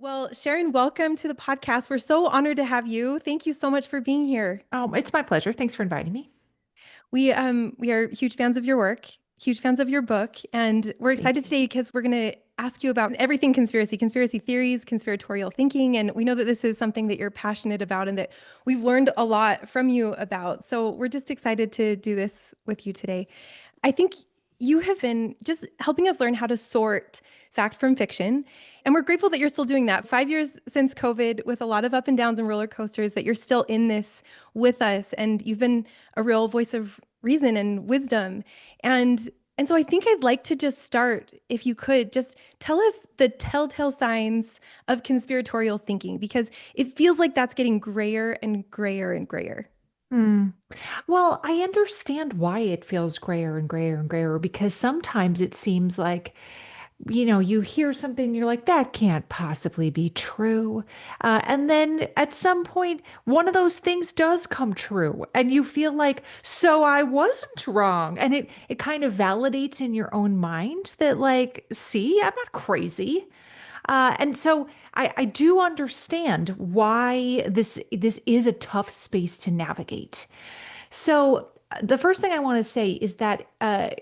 Well, Sharon, welcome to the podcast. We're so honored to have you. Thank you so much for being here. It's my pleasure. Thanks for inviting me. We are huge fans of your work, huge fans of your book, and we're excited Thank you. today because we're going to ask you about everything conspiracy, conspiracy theories, conspiratorial thinking, and we know that this is something that you're passionate about and that we've learned a lot from you about. So we're just excited to do this with you today. I think you have been just helping us learn how to sort fact from fiction. And we're grateful that you're still doing that. 5 years since COVID, with a lot of up and downs and roller coasters, that you're still in this with us. And you've been a real voice of reason and wisdom. And and so I think I'd like to just start, if you could, just tell us the telltale signs of conspiratorial thinking, because it feels like that's getting grayer and grayer and grayer. Hmm. Well, I understand why it feels grayer and grayer and grayer because sometimes it seems like, you hear something, you're like, that can't possibly be true. And then at some point, one of those things does come true, and you feel like, so I wasn't wrong. And it kind of validates in your own mind that, like, see, I'm not crazy. And so I do understand why this is a tough space to navigate. So the first thing I want to say is that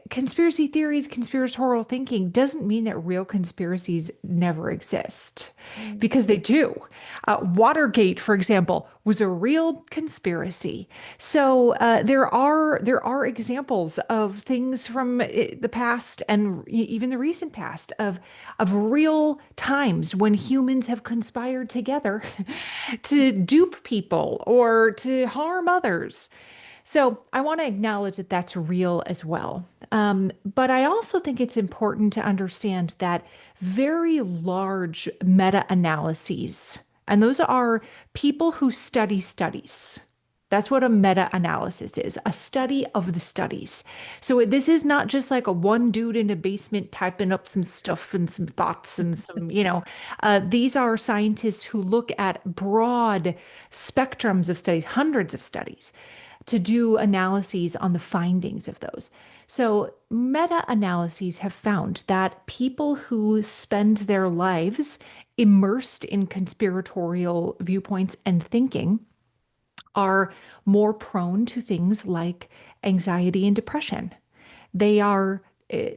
conspiracy theories, conspiratorial thinking doesn't mean that real conspiracies never exist, Mm. because they do. Watergate, for example, was a real conspiracy. So there are examples of things from the past and even the recent past of real times when humans have conspired together to dupe people or to harm others. So I want to acknowledge that that's real as well. But I also think it's important to understand that very large meta analyses, and those are people who study studies. That's what a meta analysis is, a study of the studies. So this is not just like a one dude in a basement typing up some stuff and some thoughts and these are scientists who look at broad spectrums of studies, hundreds of studies, to do analyses on the findings of those. So, meta analyses have found that people who spend their lives immersed in conspiratorial viewpoints and thinking are more prone to things like anxiety and depression. They are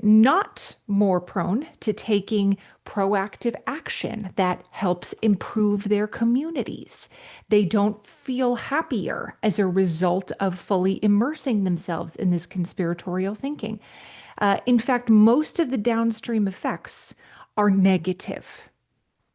not more prone to taking proactive action that helps improve their communities. They don't feel happier as a result of fully immersing themselves in this conspiratorial thinking. In fact, most of the downstream effects are negative.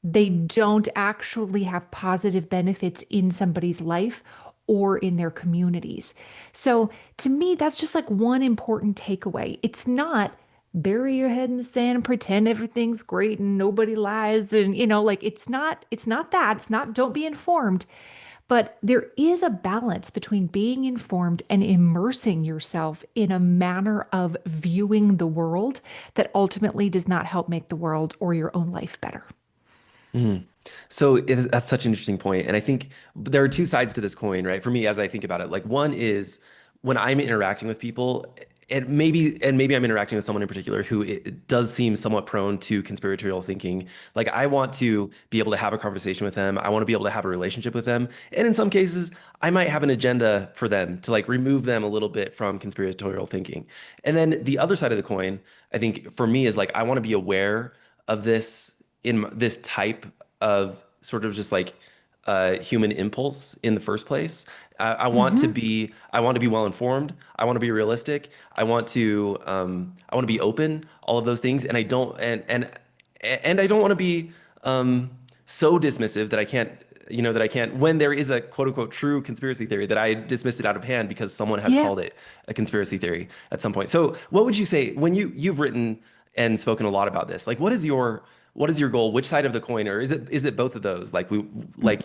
They Mm. don't actually have positive benefits in somebody's life or in their communities. So to me, that's just like one important takeaway. It's not bury your head in the sand and pretend everything's great and nobody lies, and like it's not that. It's not don't be informed. But there is a balance between being informed and immersing yourself in a manner of viewing the world that ultimately does not help make the world or your own life better. Mhm. That's such an interesting point. And I think there are two sides to this coin, right? For me, as I think about it, like one is when I'm interacting with people, and maybe I'm interacting with someone in particular who it does seem somewhat prone to conspiratorial thinking. Like I want to be able to have a conversation with them. I want to be able to have a relationship with them. And in some cases, I might have an agenda for them to like remove them a little bit from conspiratorial thinking. And then the other side of the coin, I think for me is like I want to be aware of this this type of sort of just like human impulse in the first place. I want to Hmm. be well informed. I want to be realistic. I want to be open. All of those things, and I don't want to be so dismissive that I can't. That I can't, when there is a quote unquote true conspiracy theory, that I dismiss it out of hand because someone has Yeah. called it a conspiracy theory at some point. So what would you say when you've written and spoken a lot about this? Like, what is your goal? Which side of the coin, or is it both of those?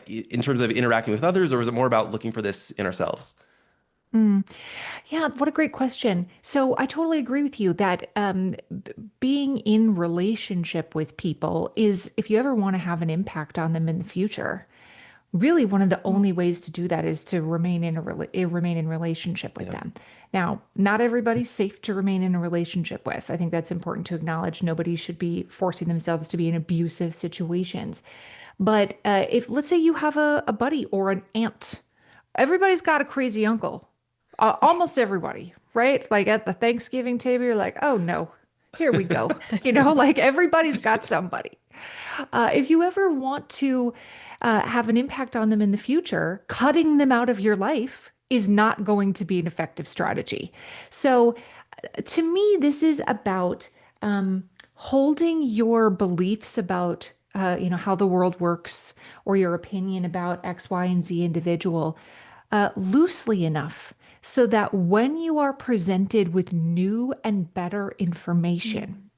In terms of interacting with others, or is it more about looking for this in ourselves? Mm. Yeah, what a great question. So I totally agree with you that being in relationship with people is, if you ever want to have an impact on them in the future, really one of the only ways to do that is to remain in relationship with Yeah. them. Now, not everybody's safe to remain in a relationship with. I think that's important to acknowledge. Nobody should be forcing themselves to be in abusive situations. But if, let's say you have a buddy or an aunt, everybody's got a crazy uncle, almost everybody, right? Like at the Thanksgiving table, you're like, oh no, here we go. Like everybody's got somebody. If you ever want to have an impact on them in the future, cutting them out of your life is not going to be an effective strategy. So, to me, this is about holding your beliefs about, how the world works or your opinion about X, Y, and Z individual loosely enough so that when you are presented with new and better information,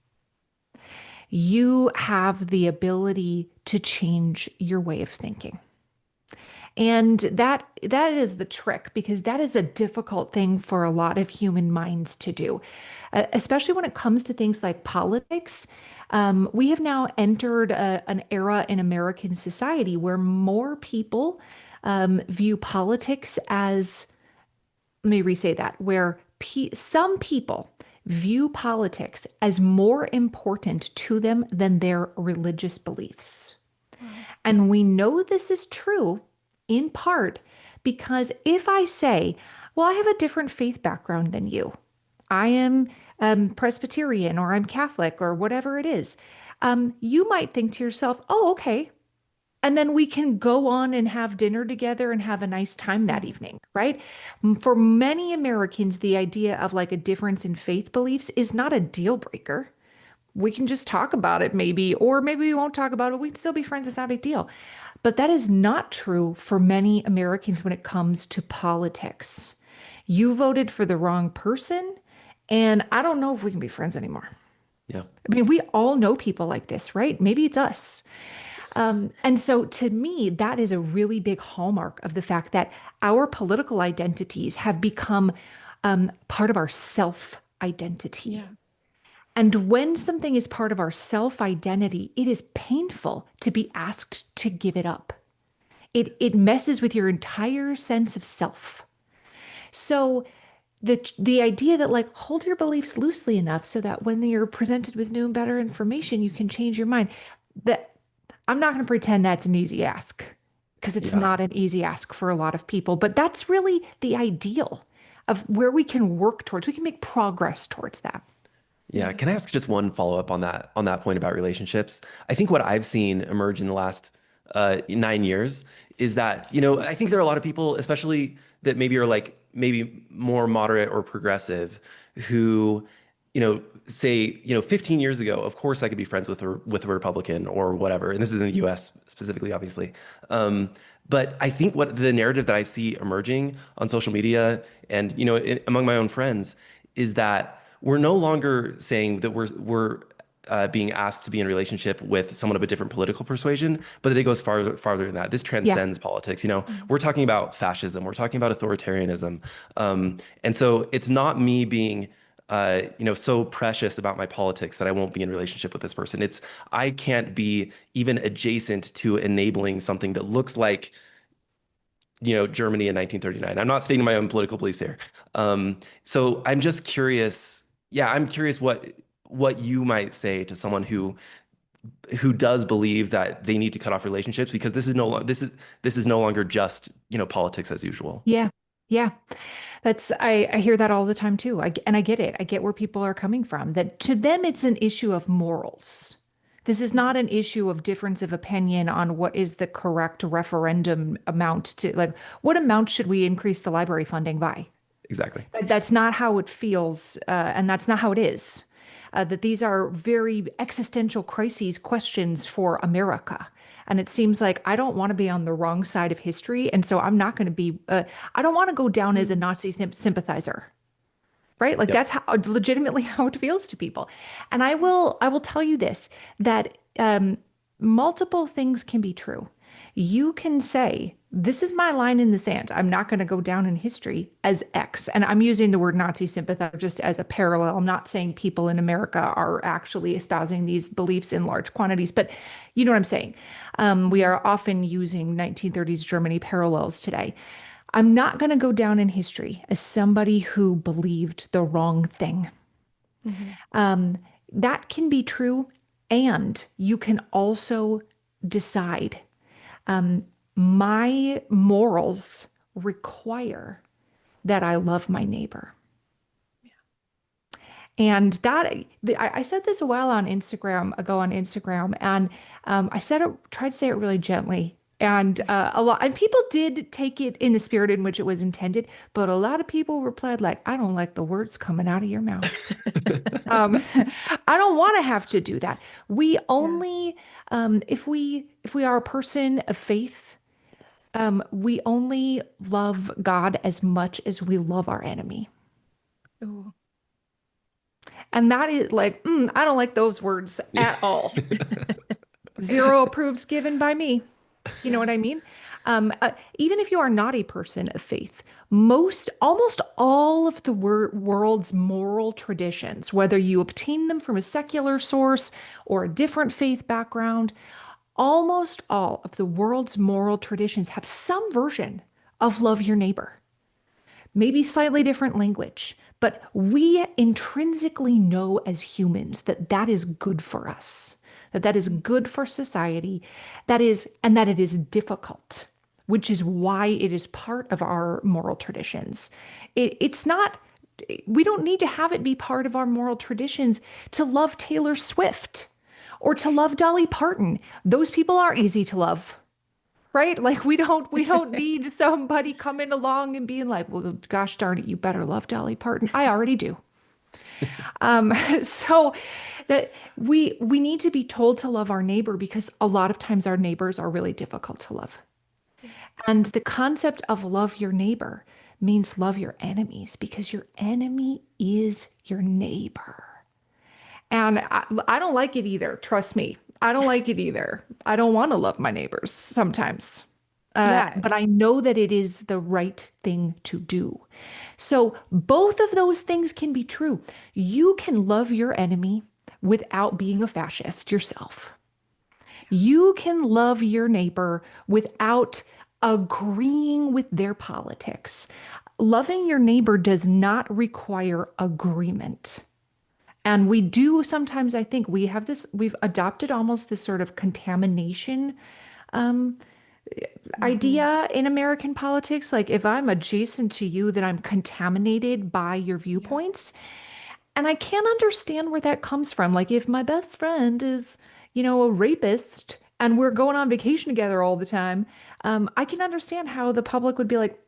you have the ability to change your way of thinking. And that is the trick, because that is a difficult thing for a lot of human minds to do, especially when it comes to things like politics. We have now entered an era in American society where more people view politics as, let me re-say that, where some people view politics as more important to them than their religious beliefs. And we know this is true in part because if I say, well, I have a different faith background than you, I am Presbyterian or I'm Catholic or whatever it is, you might think to yourself, oh, okay. And then we can go on and have dinner together and have a nice time that evening, right? For many Americans, the idea of like a difference in faith beliefs is not a deal breaker. We can just talk about it maybe, or maybe we won't talk about it. We'd still be friends. It's not a big deal. But that is not true for many Americans when it comes to politics. You voted for the wrong person, and I don't know if we can be friends anymore. Yeah. I mean, we all know people like this, right? Maybe it's us. And so to me, that is a really big hallmark of the fact that our political identities have become part of our self identity. Yeah. And when something is part of our self identity, it is painful to be asked to give it up. It messes with your entire sense of self. So the idea that like hold your beliefs loosely enough so that when you're presented with new and better information, you can change your mind. That I'm not going to pretend that's an easy ask, because it's Yeah. not an easy ask for a lot of people, but that's really the ideal of where we can work towards. We can make progress towards that. Yeah. Can I ask just one follow-up on that point about relationships? I think what I've seen emerge in the last 9 years is that, I think there are a lot of people, especially that maybe are like maybe more moderate or progressive, who, say, 15 years ago, of course I could be friends with a Republican or whatever. And this is in the US specifically, obviously. But I think what the narrative that I see emerging on social media and, among my own friends is that we're no longer saying that we're being asked to be in a relationship with someone of a different political persuasion, but that it goes farther than that. This transcends politics. We're talking about fascism. We're talking about authoritarianism. And so it's not me being, so precious about my politics that I won't be in a relationship with this person. It's I can't be even adjacent to enabling something that looks like, Germany in 1939. I'm not stating my own political beliefs here. So I'm just curious. Yeah, I'm curious what you might say to someone who does believe that they need to cut off relationships, because this is no longer just, politics as usual. Yeah. Yeah. I hear that all the time too. And I get it. I get where people are coming from, that to them, it's an issue of morals. This is not an issue of difference of opinion on what is the correct referendum amount to, like, what amount should we increase the library funding by? Exactly. That's not how it feels, and that's not how it is. That these are very existential crises questions for America. And it seems like I don't want to be on the wrong side of history. And so I'm not going to be, I don't want to go down as a Nazi sympathizer, right? Like that's legitimately how it feels to people. And I will tell you this, that multiple things can be true. You can say, this is my line in the sand. I'm not going to go down in history as X. And I'm using the word Nazi sympathizer just as a parallel. I'm not saying people in America are actually espousing these beliefs in large quantities, but you know what I'm saying? We are often using 1930s Germany parallels today. I'm not going to go down in history as somebody who believed the wrong thing. That can be true. And you can also decide My morals require that I love my neighbor. And I said this a while on Instagram, and I said it, tried to say it really gently. And and people did take it in the spirit in which it was intended, but a lot of people replied like, "I don't like the words coming out of your mouth. Um, I don't want to have to do that. We Yeah. only, if we are a person of faith, we only love God as much as we love our enemy." Ooh. And that is like, I don't like those words at all. Zero approves given by me. You know Yeah. what I mean? Even if you are not a person of faith, almost all of the world's moral traditions, whether you obtain them from a secular source or a different faith background, almost all of the world's moral traditions have some version of love your neighbor. Maybe slightly different language, but we intrinsically know as humans that that is good for us, that that is good for society, and that it is difficult, which is why it is part of our moral traditions. It's not, we don't need to have it be part of our moral traditions to love Taylor Swift or to love Dolly Parton. Those people are easy to love. Right? Like we don't need somebody coming along and being like, well, gosh darn it, you better love Dolly Parton. I already do. So that we need to be told to love our neighbor because a lot of times our neighbors are really difficult to love. Yeah. And the concept of love your neighbor means love your enemies because your enemy is your neighbor. And I don't like it either. Trust me. I don't like it either. I don't want to love my neighbors sometimes. Yeah. But I know that it is the right thing to do. So both of those things can be true. You can love your enemy without being a fascist yourself. You can love your neighbor without agreeing with their politics. Loving your neighbor does not require agreement. And we do sometimes, I think we've adopted almost this sort of contamination um, Hmm. idea in American politics. Like if I'm adjacent to you, then I'm contaminated by your Yeah. viewpoints. And I can't understand where that comes from. Like if my best friend is, a rapist and we're going on vacation together all the time, I can understand how the public would be like,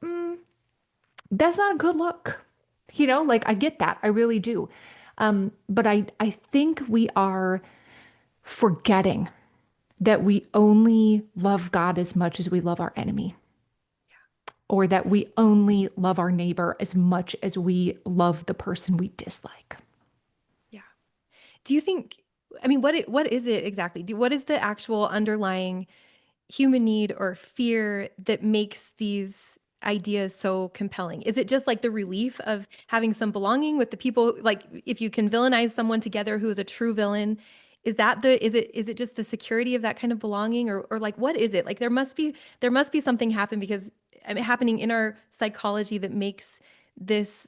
that's not a good look. Like I get that. I really do. But I think we are forgetting that we only love God as much as we love our enemy, or that we only love our neighbor as much as we love the person we dislike. Yeah. Do you think, I mean, what is it exactly? What is the actual underlying human need or fear that makes these ideas so compelling? Is it just like the relief of having some belonging with the people? Like if you can villainize someone together who is a true villain, is it just the security of that kind of belonging, or like what is it? Like there must be something happen because I mean, happening in our psychology that makes this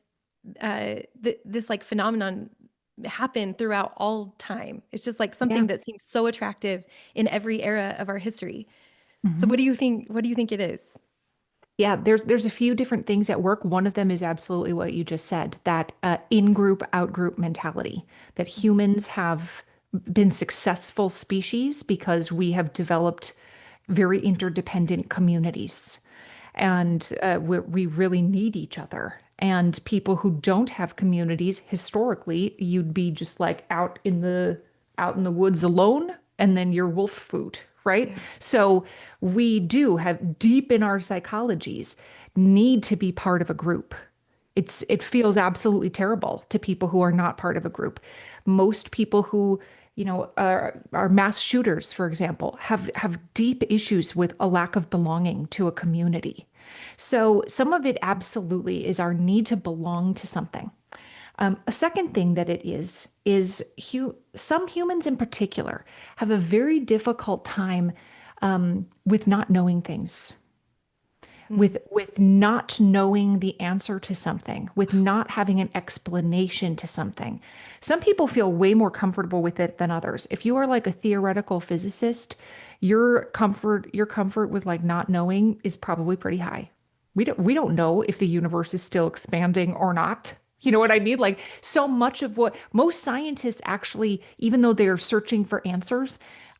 this like phenomenon happen throughout all time. It's just like Yeah. something that seems so attractive in every era of our history. So Mhm. what do you think it is? Yeah, there's a few different things at work. One of them is absolutely what you just said, that in-group, out-group mentality, that humans have been successful species because we have developed very interdependent communities. And we really need each other. And people who don't have communities, historically, you'd be just like out in the woods alone, and then you're wolf food, right? Yeah. So we do have deep in our psychologies need to be part of a group. It feels absolutely terrible to people who are not part of a group. Most people who, are mass shooters, for example, have deep issues with a lack of belonging to a community. So some of it absolutely is our need to belong to something. A second thing that it is some humans in particular have a very difficult time with not knowing things. with not knowing the answer to something, with not having an explanation to something. Some people feel way more comfortable with it than others. If you are like a theoretical physicist, your comfort with like not knowing is probably pretty high. We don't know if the universe is still expanding or not. You know what I mean? Like so much of what most scientists actually, even though they're searching for answers,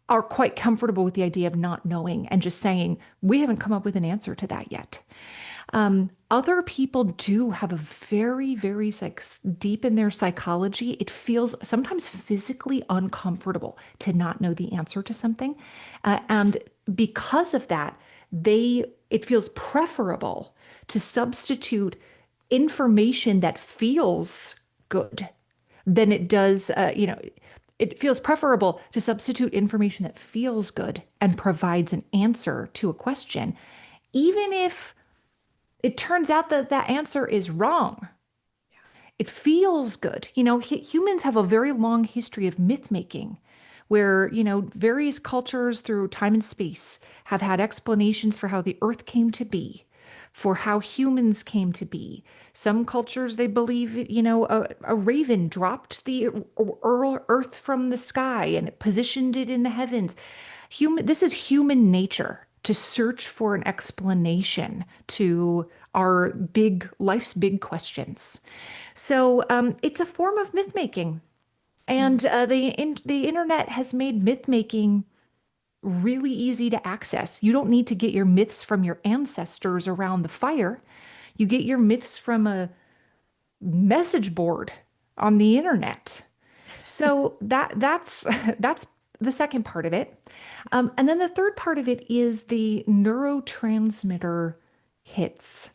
are quite comfortable with the idea of not knowing and just saying, we haven't come up with an answer to that yet. Other people do have a very, very like deep in their psychology. It feels sometimes physically uncomfortable to not know the answer to something. And because of that, it feels preferable to substitute information that feels good than it does, it feels preferable to substitute information that feels good and provides an answer to a question, even if it turns out that that answer is wrong. It feels good. Humans have a very long history of myth making where, various cultures through time and space have had explanations for how the earth came to be, for how humans came to be. Some cultures, they believe, a raven dropped the earth from the sky and it positioned it in the heavens. This is human nature to search for an explanation to our life's big questions. So it's a form of myth making. And the internet has made myth making really easy to access. You don't need to get your myths from your ancestors around the fire. You get your myths from a message board on the internet. So that's that's the second part of it. And then the third part of it is the neurotransmitter hits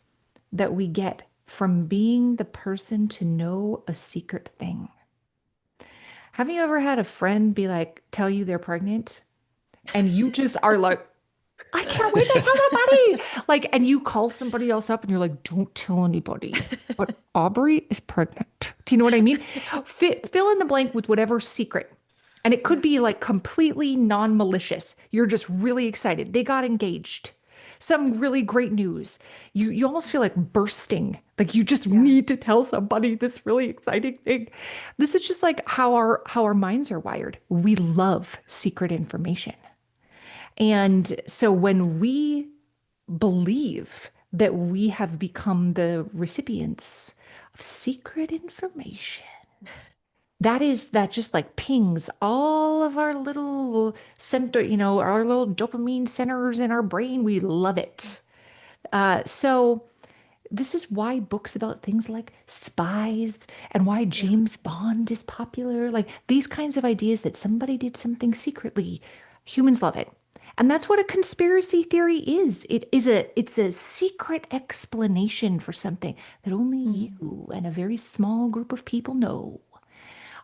that we get from being the person to know a secret thing. Have you ever had a friend be like, tell you they're pregnant? And you just are like, I can't wait to tell somebody. Like, and you call somebody else up and you're like, don't tell anybody. But Aubrey is pregnant. Do you know what I mean? Fill in the blank with whatever secret. And it could be like completely non-malicious. You're just really excited. They got engaged. Some really great news. You almost feel like bursting. Like you just need to tell somebody this really exciting thing. This is just like how our minds are wired. We love secret information. And so when we believe that we have become the recipients of secret information, that just like pings all of our little center, our little dopamine centers in our brain. We love it. So this is why books about things like spies and why James Bond is popular, like these kinds of ideas that somebody did something secretly. Humans love it. And that's what a conspiracy theory is. It's a secret explanation for something that only you and a very small group of people know.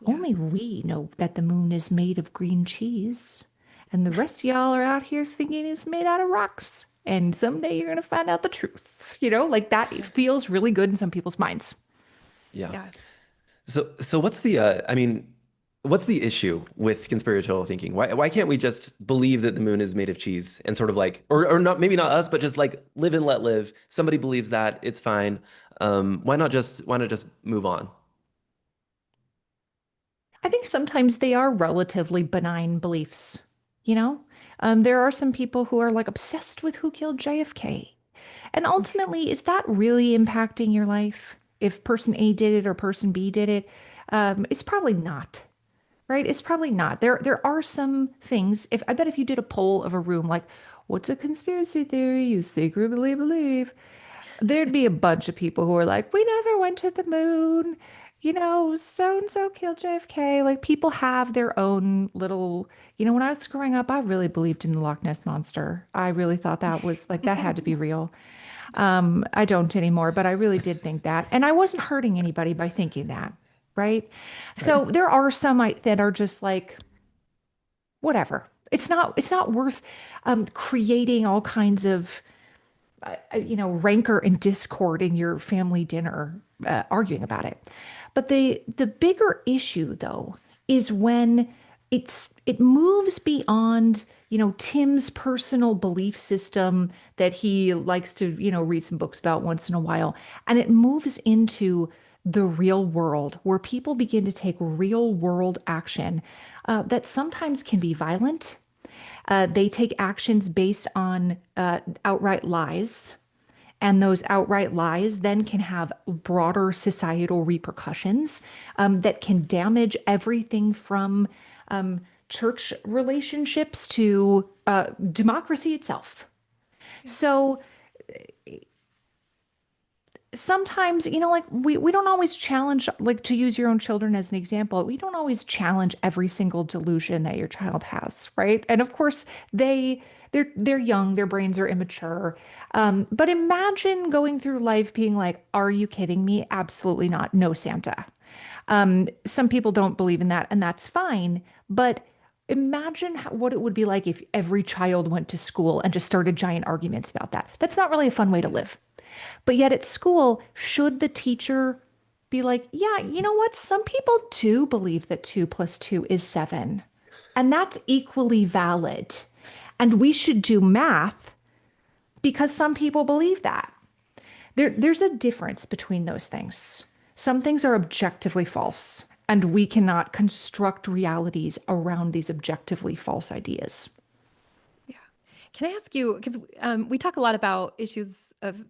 Only we know that the moon is made of green cheese. And the rest of y'all are out here thinking it's made out of rocks. And someday you're going to find out the truth. Like that it feels really good in some people's minds. Yeah. Yeah. So what's the issue with conspiratorial thinking? Why can't we just believe that the moon is made of cheese and sort of like, or not, maybe not us, but just like live and let live. Somebody believes that, it's fine. Why not just move on? I think sometimes they are relatively benign beliefs, you know? There are some people who are like obsessed with who killed JFK. And ultimately, is that really impacting your life? If person A did it or person B did it, it's probably not, right? It's probably not. There are some things. If I bet if you did a poll of a room, like, what's a conspiracy theory you secretly believe? There'd be a bunch of people who are like, we never went to the moon. So and so killed JFK. Like people have their own little, when I was growing up, I really believed in the Loch Ness Monster. I really thought that was like, that had to be real. I don't anymore, but I really did think that. And I wasn't hurting anybody by thinking that. Right. So there are some that are just like, whatever. It's not worth creating all kinds of rancor and discord in your family dinner, arguing about it. But the bigger issue, though, is when it moves beyond, Tim's personal belief system that he likes to, read some books about once in a while. And it moves into the real world where people begin to take real world action that sometimes can be violent. They take actions based on outright lies. And those outright lies then can have broader societal repercussions that can damage everything from church relationships to democracy itself. So sometimes, like we don't always challenge, like to use your own children as an example, we don't always challenge every single delusion that your child has, right? And of course, they're young, their brains are immature. But imagine going through life being like, "Are you kidding me? Absolutely not. No, Santa." Some people don't believe in that, and that's fine. But imagine what it would be like if every child went to school and just started giant arguments about that. That's not really a fun way to live. But yet at school, should the teacher be like, yeah, you know what? Some people do believe that 2 + 2 is 7. And that's equally valid. And we should do math because some people believe that. There's a difference between those things. Some things are objectively false, and we cannot construct realities around these objectively false ideas. Yeah. Can I ask you, because we talk a lot about issues of,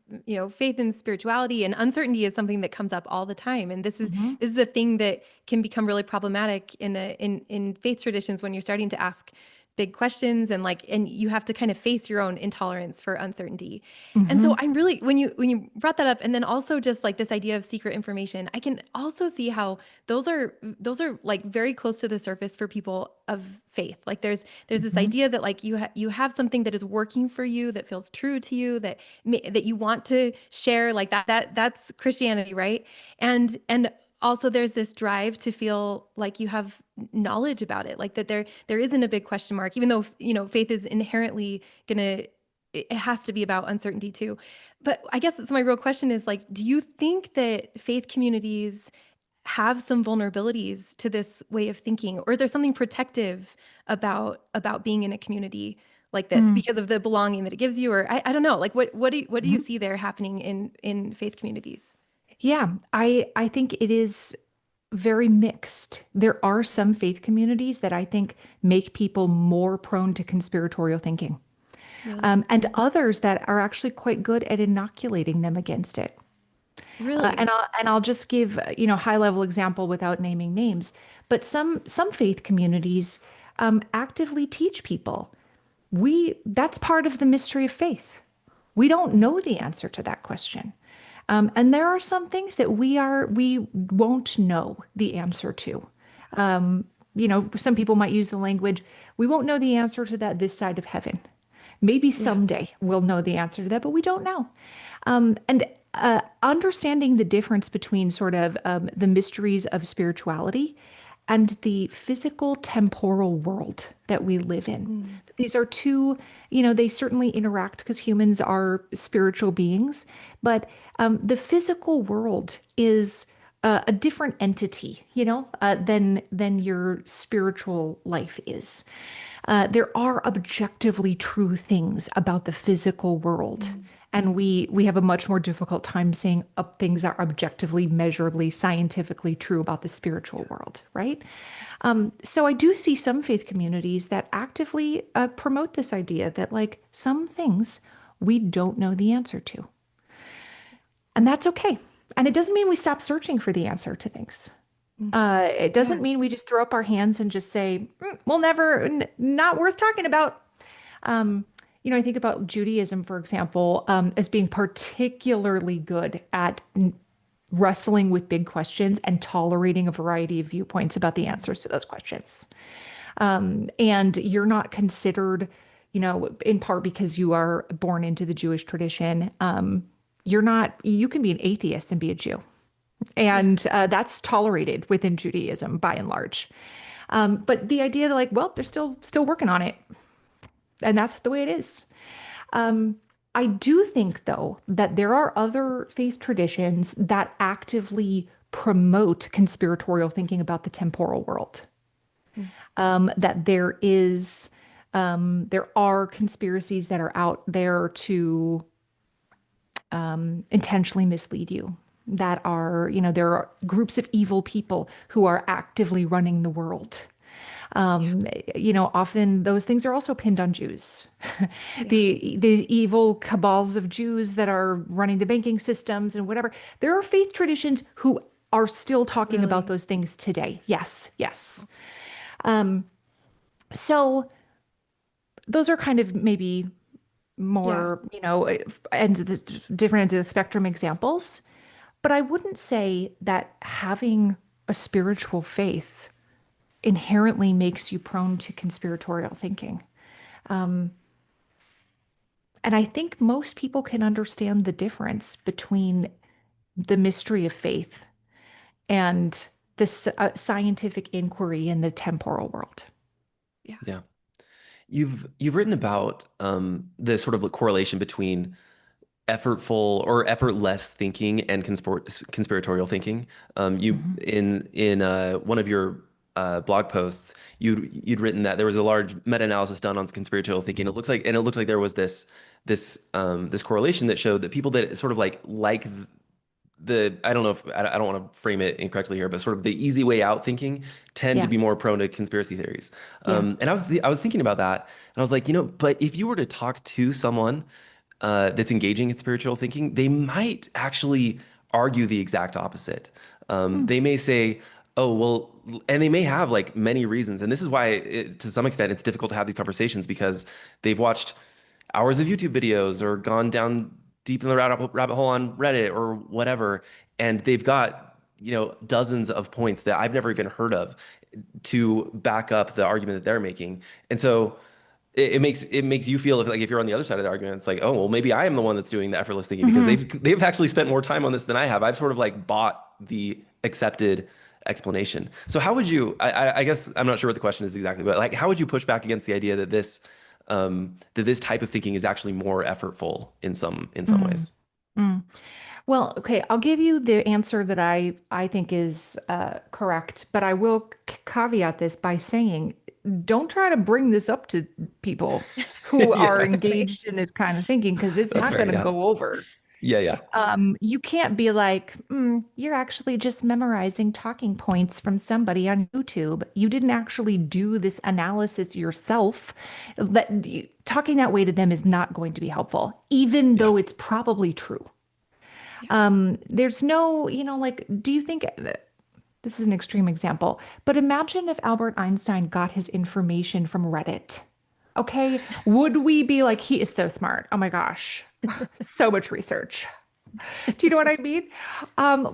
faith and spirituality, and uncertainty is something that comes up all the time. And Mhm. this is a thing that can become really problematic in faith traditions when you're starting to ask big questions, and you have to kind of face your own intolerance for uncertainty. And so Mhm. I'm really, when you brought that up, and then also just like this idea of secret information, I can also see how those are like very close to the surface for people of faith. Like there's this Mhm. idea that like you have something that is working for you, that feels true to you, that you want to share, like that's Christianity, right? And also there's this drive to feel like you have knowledge about it, like that there isn't a big question mark, even though faith is inherently gonna, it has to be about uncertainty too. But I guess so my real question is like, do you think that faith communities have some vulnerabilities to this way of thinking, or is there something protective about being in a community like this Mm. because of the belonging that it gives you? Or I don't know, like what do you Mhm. see there happening in faith communities? Yeah, I think it is very mixed. There are some faith communities that I think make people more prone to conspiratorial thinking, Really? and others that are actually quite good at inoculating them against it. Really? And I'll just give, high level example without naming names, but some faith communities actively teach people that's part of the mystery of faith. We don't know the answer to that question. And there are some things that we won't know the answer to. Some people might use the language, we won't know the answer to that this side of heaven. Maybe Yeah. someday we'll know the answer to that, but we don't know. And understanding the difference between sort of the mysteries of spirituality and the physical temporal world that we live in. Mm. These are two, they certainly interact because humans are spiritual beings, but the physical world is a different entity, than your spiritual life is. There are objectively true things about the physical world. Mm. And we have a much more difficult time saying things are objectively, measurably, scientifically true about the spiritual world, right? So I do see some faith communities that actively promote this idea that like some things we don't know the answer to. And that's okay. And it doesn't mean we stop searching for the answer to things. Mm. It Yeah. doesn't mean we just throw up our hands and just say, we'll never, not worth talking about. Um, I think about Judaism, for example, as being particularly good at wrestling with big questions and tolerating a variety of viewpoints about the Mm. answers to those questions. And you're not considered, in part because you are born into the Jewish tradition. You can be an atheist and be a Jew. Yeah. And that's tolerated within Judaism by and large. But the idea that like, well, they're still working on it. And that's the way it is. Um, I do think, though, that there are other faith traditions that actively promote conspiratorial thinking about the temporal world. Mm. that there are conspiracies that are out there to intentionally mislead you. That are, there are groups of evil people who are actively running the world. Yeah. Often those things are also pinned on Jews. Yeah. The evil cabals of Jews that are running the banking systems and whatever. There are faith traditions who are still talking about Really? those things today. Yes, yes. So those are kind of maybe Yeah. more, ends of this different ends of the spectrum examples. But I wouldn't say that having a spiritual faith inherently makes you prone to conspiratorial thinking. And I think most people can understand the difference between the mystery of faith and the scientific inquiry in the temporal world. Yeah. Yeah. You've written about the sort of correlation between effortful or effortless thinking and conspiratorial thinking. You Mhm. in one of your blog posts, you'd written that there was a large meta-analysis done on conspiratorial thinking. It looks like there was this correlation that showed that people that sort of like the I don't know if I don't want to frame it incorrectly here, but sort of the easy way out thinking tend to Yeah, be more prone to conspiracy theories. yeah. And I was thinking about that, and I was like, but if you were to talk to someone that's engaging in spiritual thinking, they might actually argue the exact opposite. Mm. They may say, "Oh, well," and they may have like many reasons. And this is why, to some extent, it's difficult to have these conversations because they've watched hours of YouTube videos or gone down deep in the rabbit hole on Reddit or whatever, and they've got dozens of points that I've never even heard of to back up the argument that they're making. And so it makes you feel like if you're on the other side of the argument, it's like, oh, well, maybe I am the one that's doing the effortless thinking because Hmm. they've actually spent more time on this than I have. I've sort of like bought the accepted explanation. So how would you, I guess I'm not sure what the question is exactly, but like how would you push back against the idea that this type of thinking is actually more effortful in some Mm. ways? Mm. Well, okay, I'll give you the answer that I think is correct, but I will caveat this by saying, don't try to bring this up to people who are Yeah, Right. engaged in this kind of thinking because it's that's not fair. going to Yeah. go over. Yeah. Yeah. You can't be like, you're actually just memorizing talking points from somebody on YouTube. You didn't actually do this analysis yourself. Talking that way to them is not going to be helpful, even Yeah. though it's probably true. Yeah. There's no, like, do you think this is an extreme example, but imagine if Albert Einstein got his information from Reddit. Okay, would we be like, he is so smart? Oh my gosh, so much research. Do you know what I mean?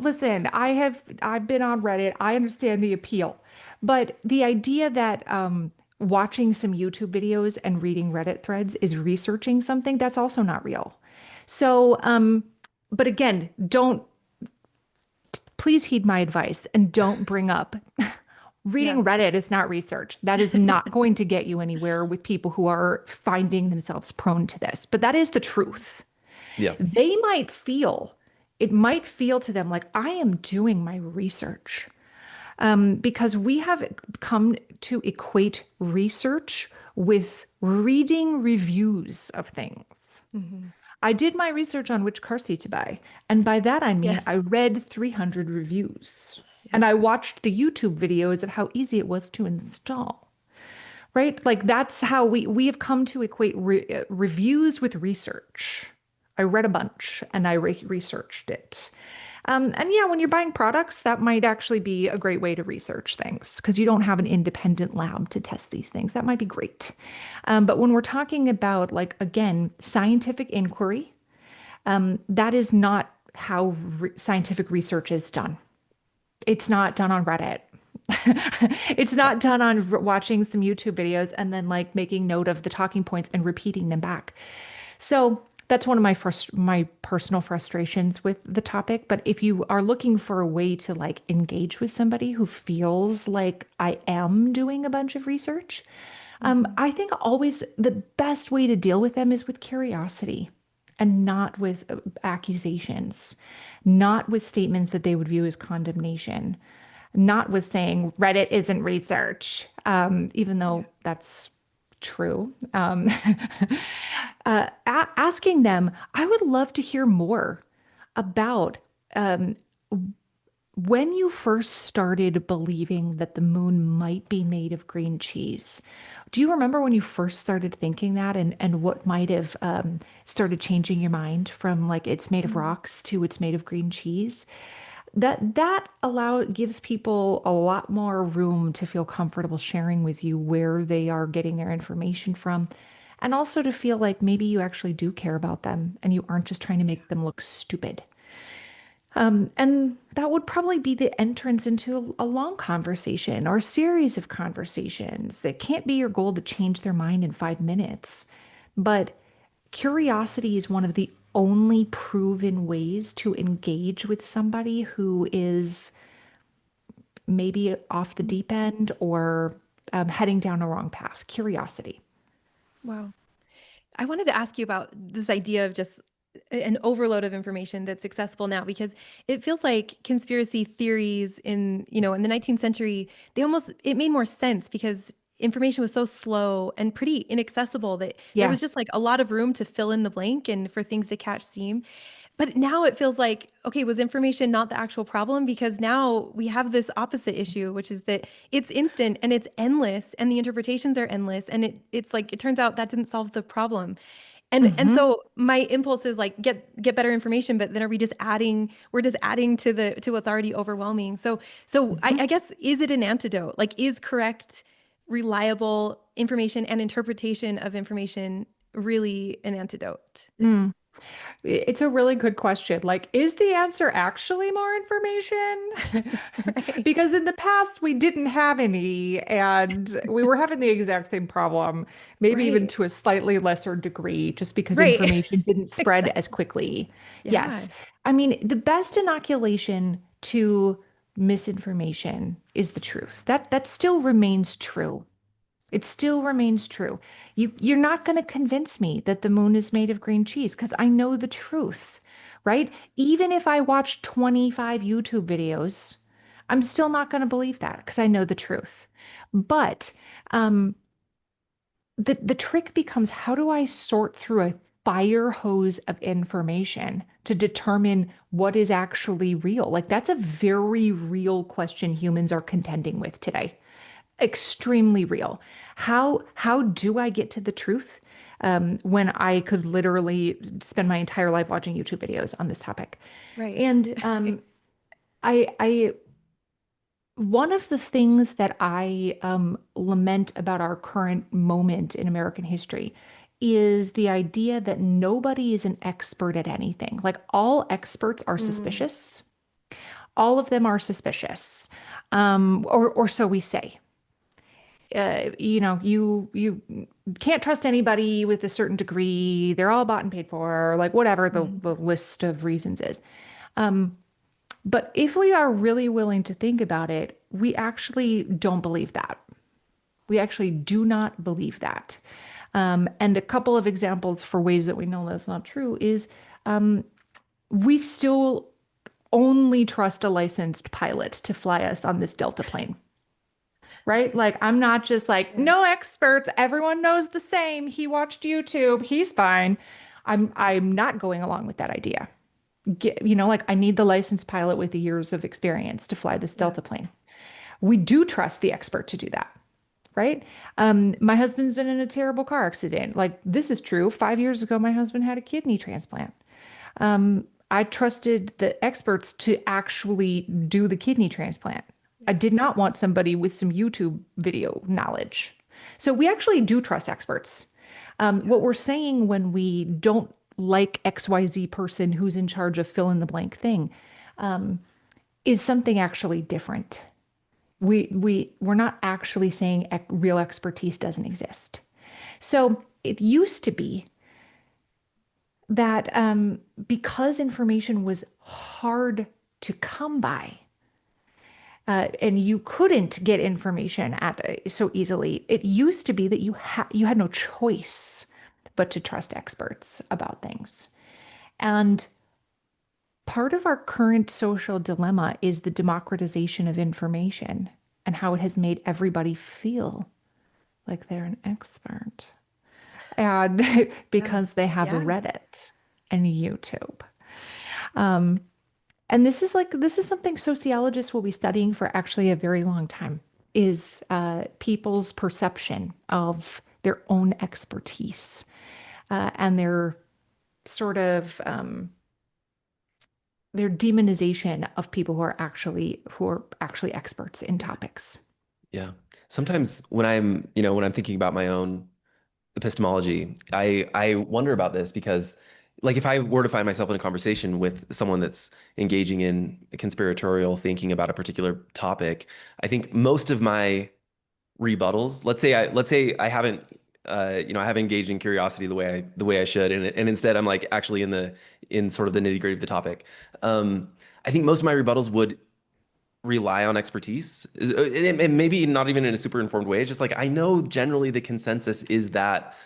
Listen, I've been on Reddit. I understand the appeal, but the idea that watching some YouTube videos and reading Reddit threads is researching something, that's also not real. So, but again, don't please heed my advice and don't bring up Yeah. reading Reddit is not research. That is not going to get you anywhere with people who are finding themselves prone to this. But that is the truth. Yeah. They might feel, it might feel to them like I am doing my research because we have come to equate research with reading reviews of things. Hmm. I did my research on which car seat to buy. And by that, I mean, I Yes. read 300 reviews Yeah. and I watched the YouTube videos of how easy it was to install. Right? Like that's how we have come to equate reviews with research. I read a bunch and I researched it. And yeah, when you're buying products, that might actually be a great way to research things because you don't have an independent lab to test these things. That might be great. But when we're talking about, like, again, scientific inquiry, that is not how scientific research is done. It's not done on Reddit. It's Yeah. not done on watching some YouTube videos and then like making note of the talking points and repeating them back. So that's one of my personal frustrations with the topic. But if you are looking for a way to like engage with somebody who feels like I am doing a bunch of research, Hmm. I think always the best way to deal with them is with curiosity and not with accusations, not with statements that they would view as condemnation. not with saying Reddit isn't research, even Yeah. though that's true. Asking them, I would love to hear more about um, when you first started believing that the moon might be made of green cheese. Do you remember when you first started thinking that, and what might have started changing your mind from like it's made of Mm. rocks to it's made of green cheese? That gives people a lot more room to feel comfortable sharing with you where they are getting their information from, and also to feel like maybe you actually do care about them and you aren't just trying to make them look stupid. And that would probably be the entrance into a long conversation or a series of conversations. It can't be your goal to change their mind in 5 minutes, but curiosity is one of the only proven ways to engage with somebody who is maybe off the deep end or heading down a wrong path. Curiosity. Wow. I wanted to ask you about this idea of just an overload of information that's accessible now, because it feels like conspiracy theories in the 19th century, it made more sense because information was so slow and pretty inaccessible that there Yeah. was just like a lot of room to fill in the blank and for things to catch steam. But now it feels like, okay, was information not the actual problem? Because now we have this opposite issue, which is that it's instant and it's endless and the interpretations are endless. And it's like, it turns out that didn't solve the problem. And Hmm. so my impulse is like get better information, but then we're just adding to what's already overwhelming. So I guess, is it an antidote? Like, is correct, reliable information and interpretation of information really an antidote? Mm. It's a really good question. Like, is the answer actually more information? Right. Because in the past, we didn't have any, and we were having the exact same problem, maybe even Right. to a slightly lesser degree, just because Right. information didn't spread as Exactly. quickly. Yeah. Yes. I mean, the best inoculation to misinformation is the truth. That still remains true. It still remains true. You're not going to convince me that the moon is made of green cheese because I know the truth, right? Even if I watch 25 YouTube videos, I'm still not going to believe that because I know the truth. But um, the trick becomes how do I sort through a fire hose of information to determine what is actually real? Like that's a very real question humans are contending with today, extremely real. How do I get to the truth when I could literally spend my entire life watching YouTube videos on this topic? Right. And I one of the things that I lament about our current moment in American history is the idea that nobody is an expert at anything. Like all experts are Mm. suspicious. All of them are suspicious, or so we say. You can't trust anybody with a certain degree. They're all bought and paid for, like whatever the Mhm. list of reasons is. Um, but if we are really willing to think about it, we actually don't believe that. We actually do not believe that. And a couple of examples for ways that we know that's not true is um, we still only trust a licensed pilot to fly us on this Delta plane, right? Like, I'm not just like, Yeah. no experts, everyone knows the same. He watched YouTube, he's fine. I'm not going along with that idea. Like I need the licensed pilot with the years of experience to fly this Yeah. Delta plane. We do trust the expert to do that, right? My husband's been in a terrible car accident. Like this is true. 5 years ago, my husband had a kidney transplant. I trusted the experts to actually do the kidney transplant. I did not want somebody with some YouTube video knowledge. So we actually do trust experts. Yeah. What we're saying when we don't like XYZ person who's in charge of fill in the blank thing is something actually different. We're not actually saying real expertise doesn't exist. So it used to be that because information was hard to come by, and you couldn't get information so easily, it used to be that you had no choice but to trust experts about things. And Part of our current social dilemma is the democratization of information and how it has made everybody feel like they're an expert. And Yeah. because they have Yeah. Reddit and YouTube. Um, and this is something sociologists will be studying for actually a very long time, is people's perception of their own expertise and sort of their demonization of people who are actually experts in topics. Yeah. Sometimes when I'm thinking about my own epistemology, I wonder about this because like if I were to find myself in a conversation with someone that's engaging in conspiratorial thinking about a particular topic, I think most of my rebuttals, let's say I haven't I haven't engaged in curiosity the way I should, and instead I'm like actually in sort of the nitty-gritty of the topic. I think most of my rebuttals would rely on expertise, and maybe not even in a super informed way. It's just like I know generally the consensus is that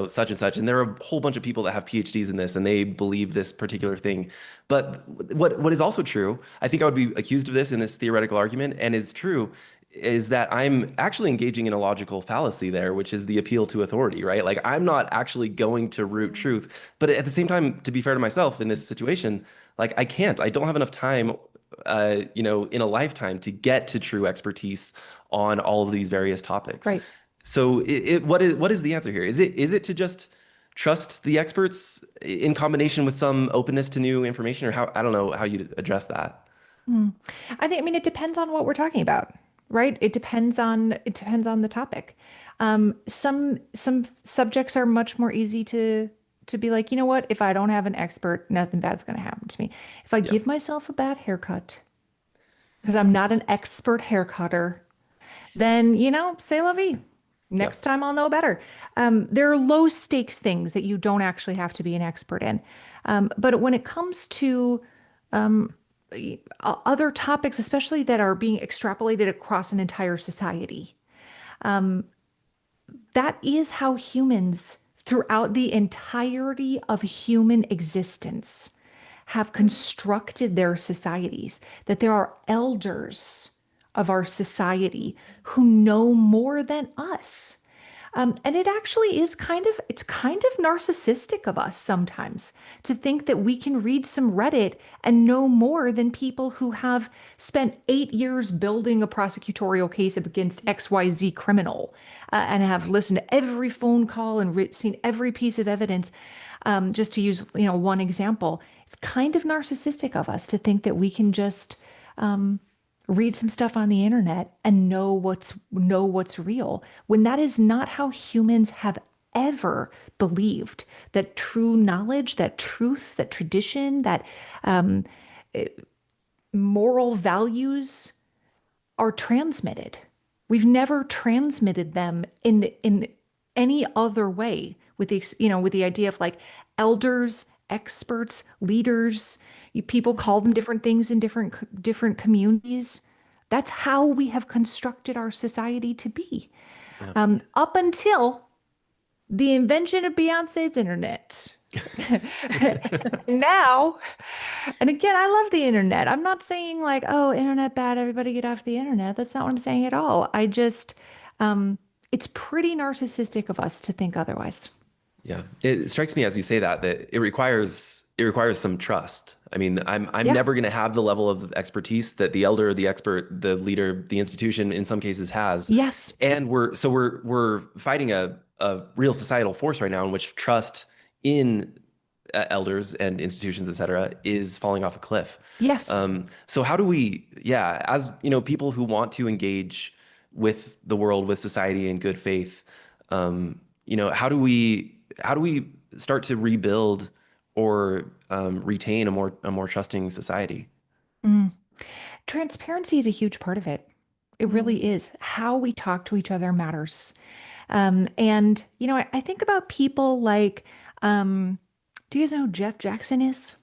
such and such, and there are a whole bunch of people that have PhDs in this, and they believe this particular thing. But what is also true, I think I would be accused of this in this theoretical argument, and is true, is that I'm actually engaging in a logical fallacy there, which is the appeal to authority, right? Like I'm not actually going to root truth, but at the same time, to be fair to myself in this situation, like I don't have enough time in a lifetime to get to true expertise on all of these various topics. Right. So what is the answer here? Is it to just trust the experts in combination with some openness to new information, or how, I don't know how you'd address that. Mm. I mean, it depends on what we're talking about, right? It depends on the topic. Some subjects are much more easy to be like, you know what? If I don't have an expert, nothing bad's going to happen to me. If I Yeah. give myself a bad haircut because I'm not an expert haircutter, then say la vie. Yeah. Next time I'll know better. There are low stakes things that you don't actually have to be an expert in. But when it comes to other topics, especially that are being extrapolated across an entire society, that is how humans, throughout the entirety of human existence, have constructed their societies, that there are elders of our society who know more than us. And it actually is it's kind of narcissistic of us sometimes to think that we can read some Reddit and know more than people who have spent 8 years building a prosecutorial case against XYZ criminal and have listened to every phone call and seen every piece of evidence. Just to use, one example, it's kind of narcissistic of us to think that we can just read some stuff on the internet and know what's real, when that is not how humans have ever believed that true knowledge, that truth, that tradition, that um, moral values are transmitted. We've never transmitted them in any other way with the idea of like elders, experts, leaders. People call them different things in different communities. That's how we have constructed our society to be. Yeah. Up until the invention of Beyonce's internet. Now, and again, I love the internet. I'm not saying like, oh, internet bad, everybody get off the internet. That's not what I'm saying at all. It's pretty narcissistic of us to think otherwise. Yeah, it strikes me as you say that it requires some trust. I mean, I'm Yeah. never going to have the level of expertise that the elder, the expert, the leader, the institution in some cases has, Yes. and we're fighting a real societal force right now in which trust in elders and institutions, et cetera, is falling off a cliff. Yes. So how do we, yeah, as people who want to engage with the world, with society in good faith, how do we start to rebuild or retain a more trusting society? Mm. Transparency is a huge part of it. It Mm. really is. How we talk to each other matters. And I think about people like, do you guys know who Jeff Jackson is?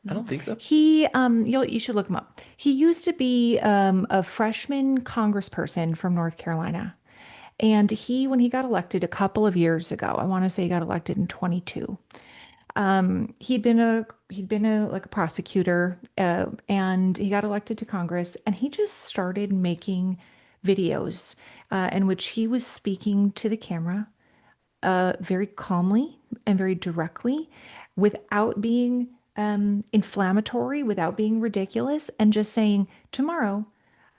I No. don't think so. You should look him up. He used to be a freshman congressperson from North Carolina. And when he got elected a couple of years ago, I want to say he got elected in 22. He'd been a like a prosecutor, and he got elected to Congress, and he just started making videos in which he was speaking to the camera very calmly and very directly, without being inflammatory, without being ridiculous, and just saying, tomorrow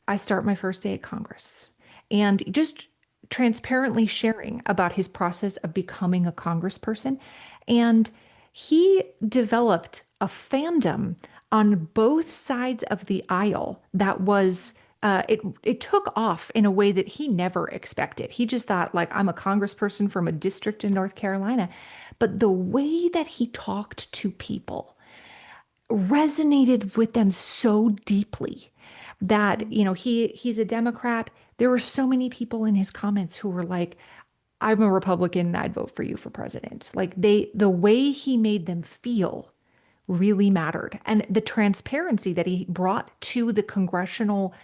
I start my first day at Congress. And just transparently sharing about his process of becoming a congressperson. And he developed a fandom on both sides of the aisle that was it took off in a way that he never expected. He just thought, like, I'm a congressperson from a district in North Carolina. But the way that he talked to people resonated with them so deeply that, he's a Democrat. There were so many people in his comments who were like, I'm a Republican and I'd vote for you for president. Like, the way he made them feel really mattered. And the transparency that he brought to the congressional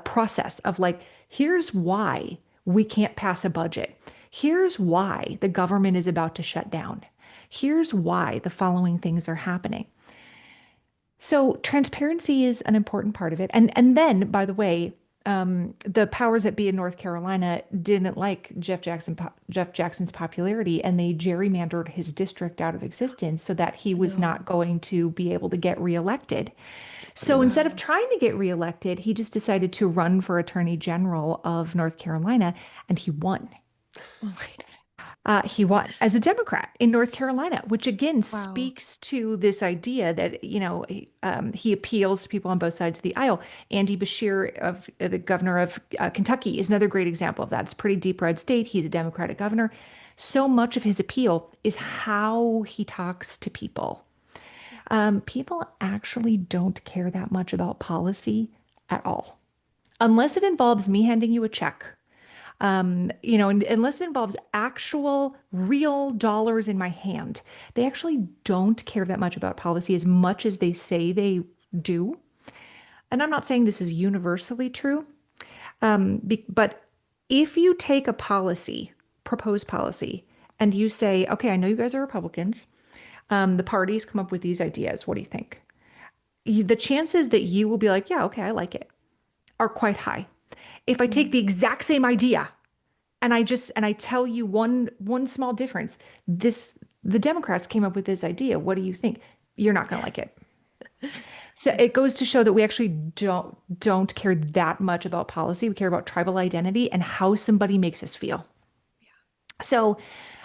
process of, like, here's why we can't pass a budget. Here's why the government is about to shut down. Here's why the following things are happening. So transparency is an important part of it. And then, by the way, the powers that be in North Carolina didn't like Jeff Jackson's popularity, and they gerrymandered his district out of existence so that he was not going to be able to get reelected. So instead of trying to get reelected, he just decided to run for Attorney General of North Carolina, and he won. Oh my gosh. He won as a Democrat in North Carolina, which again Wow. speaks to this idea that, he appeals to people on both sides of the aisle. Andy Beshear, of the governor of Kentucky, is another great example of that. It's a pretty deep red state. He's a Democratic governor. So much of his appeal is how he talks to people. People actually don't care that much about policy at all, unless it involves me handing you a check. Unless it involves actual real dollars in my hand, they actually don't care that much about policy as much as they say they do. And I'm not saying this is universally true, but if you take a policy, proposed policy, and you say, okay, I know you guys are Republicans. The parties come up with these ideas. What do you think? The chances that you will be like, yeah, okay, I like it, are quite high. If I take the exact same idea and I tell you one small difference, the Democrats came up with this idea. What do you think? You're not going to like it. So it goes to show that we actually don't care that much about policy. We care about tribal identity and how somebody makes us feel. So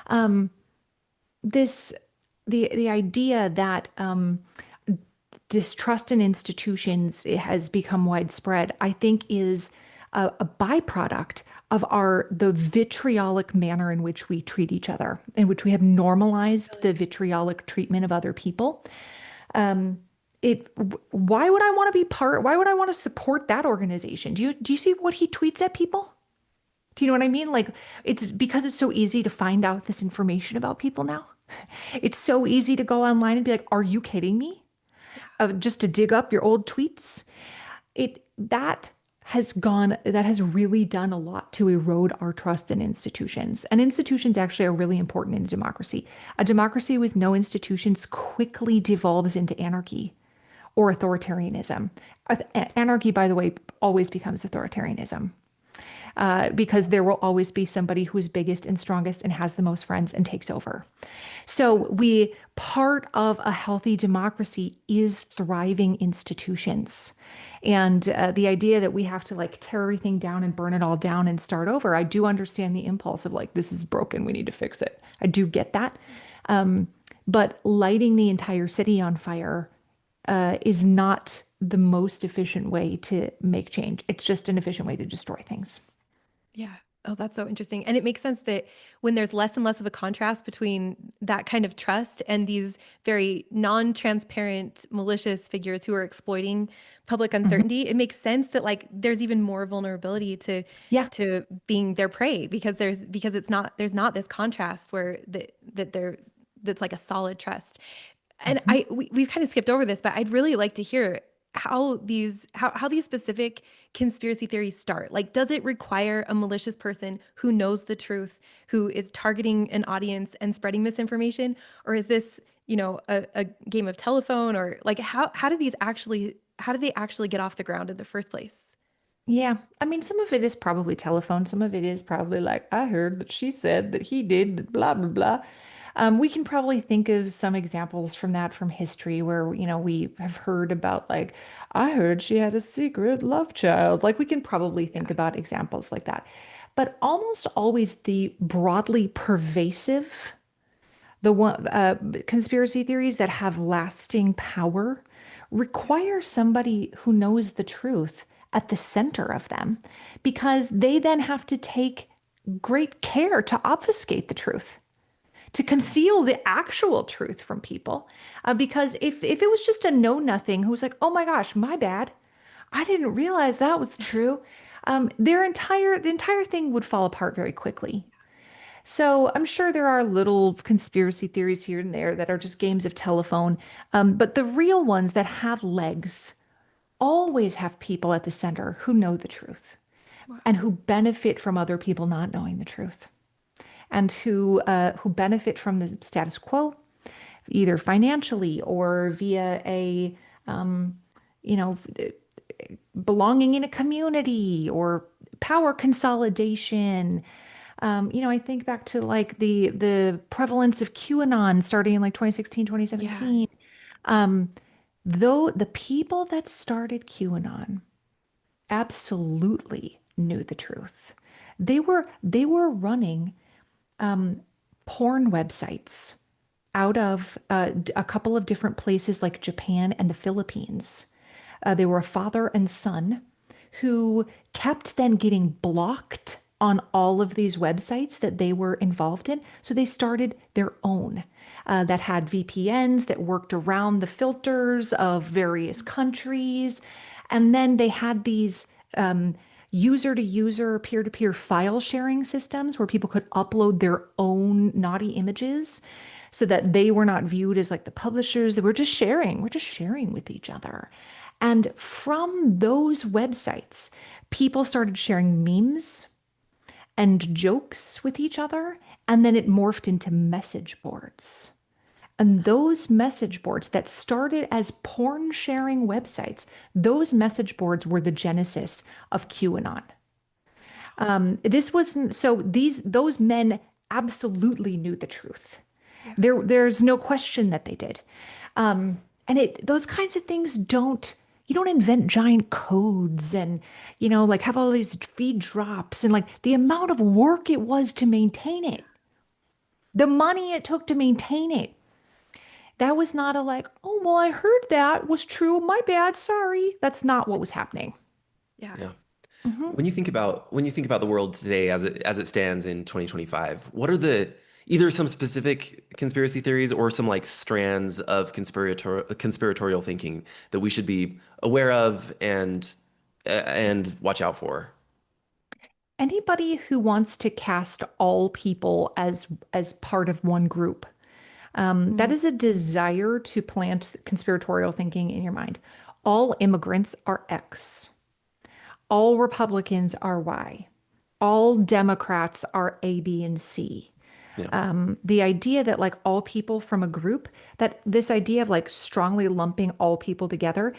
the idea that distrust in institutions has become widespread, I think, is a byproduct of the vitriolic manner in which we treat each other, in which we have normalized the vitriolic treatment of other people. Why would I want to be why would I want to support that organization? Do you see what he tweets at people? Do you know what I mean? Like, it's because it's so easy to find out this information about people now. It's so easy to go online and be like, are you kidding me? Just to dig up your old tweets. That has really done a lot to erode our trust in institutions. And institutions actually are really important in a democracy. A democracy with no institutions quickly devolves into anarchy or authoritarianism. Anarchy, by the way, always becomes authoritarianism. Because there will always be somebody who is biggest and strongest and has the most friends and takes over. So part of a healthy democracy is thriving institutions. And the idea that we have to, like, tear everything down and burn it all down and start over, I do understand the impulse of, like, this is broken, we need to fix it. I do get that. But lighting the entire city on fire is not the most efficient way to make change. It's just an efficient way to destroy things. Yeah. Oh, that's so interesting. And it makes sense that when there's less and less of a contrast between that kind of trust and these very non-transparent, malicious figures who are exploiting public uncertainty, it makes sense that, like, there's even more vulnerability to Yeah. being their prey because there's not this contrast where that's like a solid trust. And we've kind of skipped over this, but I'd really like to hear how these specific conspiracy theories start. Like, does it require a malicious person who knows the truth, who is targeting an audience and spreading misinformation? Or is this a game of telephone, or like how do they actually get off the ground in the first place? Yeah. I mean, some of it is probably telephone. Some of it is probably like, I heard that she said that he did, blah, blah, blah. We can probably think of some examples from that from history where, we have heard about, like, I heard she had a secret love child. Like, we can probably think Yeah. about examples like that. But almost always the broadly pervasive, the one conspiracy theories that have lasting power require somebody who knows the truth at the center of them, because they then have to take great care to obfuscate the truth, to conceal the actual truth from people. Because if it was just a know nothing who's like, oh my gosh, my bad, I didn't realize that was true, the entire thing would fall apart very quickly. So I'm sure there are little conspiracy theories here and there that are just games of telephone. But the real ones that have legs always have people at the center who know the truth Wow. and who benefit from other people not knowing the truth, and who benefit from the status quo, either financially or via a you know belonging in a community or power consolidation. I think back to like the prevalence of QAnon starting in like 2016, Yeah. 2017. Um, though the people that started QAnon absolutely knew the truth. They were running porn websites out of a couple of different places like Japan and the Philippines. They were a father and son who kept then getting blocked on all of these websites that they were involved in. So they started their own that had VPNs that worked around the filters of various countries. And then they had these user to user, peer to peer file sharing systems where people could upload their own naughty images so that they were not viewed as like the publishers. They were just sharing. We're just sharing with each other. And from those websites, people started sharing memes and jokes with each other. And then it morphed into message boards. And those message boards that started as porn sharing websites, those message boards were the genesis of QAnon. This wasn't so those men absolutely knew the truth. Yeah. There's no question that they did. And those kinds of things you don't invent giant codes and like have all these feed drops and like the amount of work it was to maintain it, the money it took to maintain it. That was not a like, oh well, I heard that was true. My bad, sorry. That's not what was happening. Yeah. Yeah. Mhm. When you think about the world today as it stands in 2025, what are the either some specific conspiracy theories or some like strands of conspiratorial thinking that we should be aware of and watch out for? Anybody who wants to cast all people as part of one group, that Mm. is a desire to plant conspiratorial thinking in your mind. All immigrants are X. All Republicans are Y. All Democrats are A, B, and C. Yeah. The idea that like all people from a group, that this idea of like strongly lumping all people together